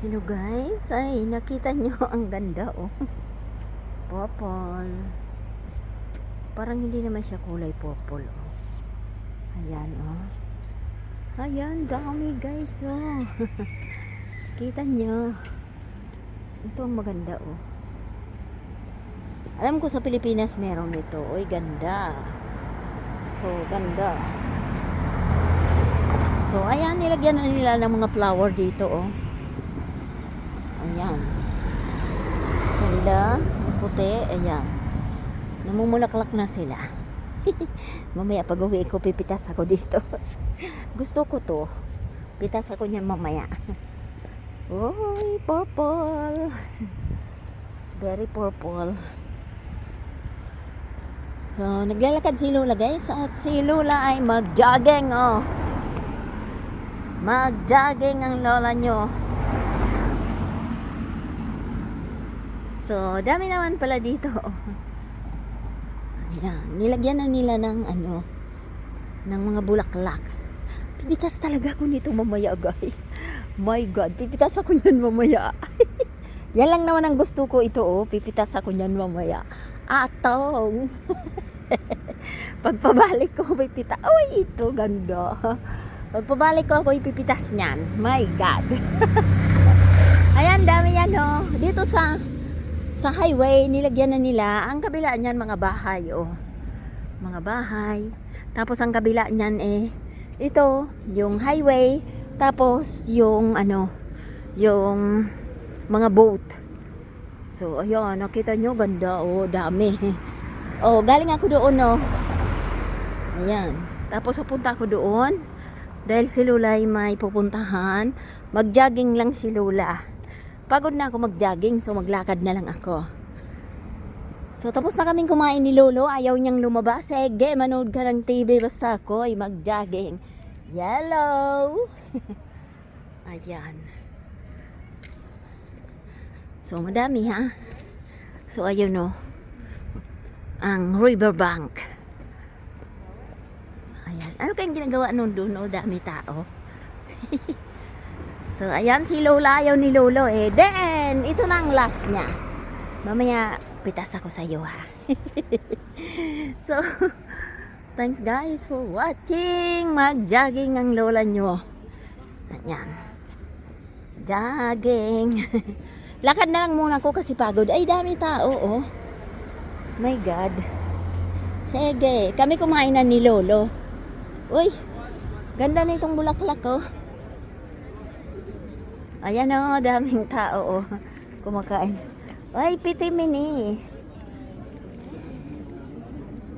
Hello guys, ay nakita nyo ang ganda oh. Purple. Parang hindi naman siya kulay purple oh. Ayan oh. Ayan, dami guys oh. Kita nyo. Ito ang maganda oh. Alam ko sa Pilipinas meron ito. Oy, ganda. So, ganda. So, ayan, nilagyan na nila ng mga flower dito oh. Ayan. Ganda. Puti. Ayan. Namumulaklak na sila. Mamaya pag uwi ko, pipitas ako dito. Gusto ko to. Pitas ako niyan mamaya. Uy, purple. Very purple. So, naglalakad si Lola guys. At si Lola ay mag-jogging oh. Mag-jogging ang lola nyo. So, dami naman pala dito. Ayan, nilagyan na nila ng ng mga bulaklak. Pipitas talaga ako nito mamaya, guys. My God, pipitas ako niyan mamaya. Yan lang naman ang gusto ko ito, oh. Pipitas ako niyan mamaya. Atong. Pagpabalik ko, pipita. Uy, ito, ganda. Pagpabalik ko, ako ipipitas niyan. My God. Ayan, dami yan, oh. Dito sa highway, nilagyan na nila. Ang kabila niyan, mga bahay, oh. Mga bahay. Tapos, ang kabila niyan, ito, yung highway. Tapos, yung, yung mga boat. So, ayun, nakita nyo, ganda, oh, dami. Oh, galing ako doon, oh. Ayan. Tapos, pupunta ako doon. Dahil si Lola ay may pupuntahan. Mag-jogging lang si Lola. Pagod na ako mag-jogging, so maglakad na lang ako. So, tapos na kaming kumain ni Lolo. Ayaw niyang lumabas. Sige, manood ka ng TV. Basta ako ay mag-jogging. Yellow! Ayan. So, madami ha. So, ayun o. Ang riverbank. Ayan. Ano kayong ginagawa nun doon? O, dami tao. So, ayan si Lola. Ayaw ni Lolo eh. Then, ito na ang last niya. Mamaya, pitas ako sa iyo ha. So, thanks guys for watching. Mag-jogging ang Lola nyo. Ayan. Jogging. Lakad na lang muna ako kasi pagod. Ay, dami tao oh. My God. Sige. Kami kumain na ni Lolo. Uy, ganda na itong bulaklak oh. Ayan o, daming tao o. Kumakain. Ay, piti mini.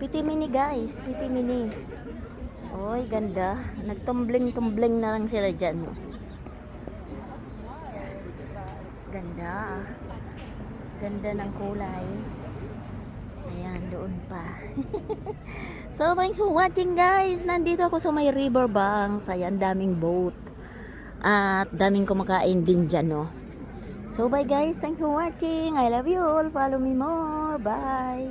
Piti mini guys, piti mini. Oy, ganda. Nagtumbling-tumbling na lang sila dyan. Ganda. Ganda ng kulay. Ayan, doon pa. So, thanks for watching guys. Nandito ako sa may riverbanks. Ayan, daming boat. At daming kumakain din dyan, no? So, bye guys. Thanks for watching. I love you all. Follow me more. Bye.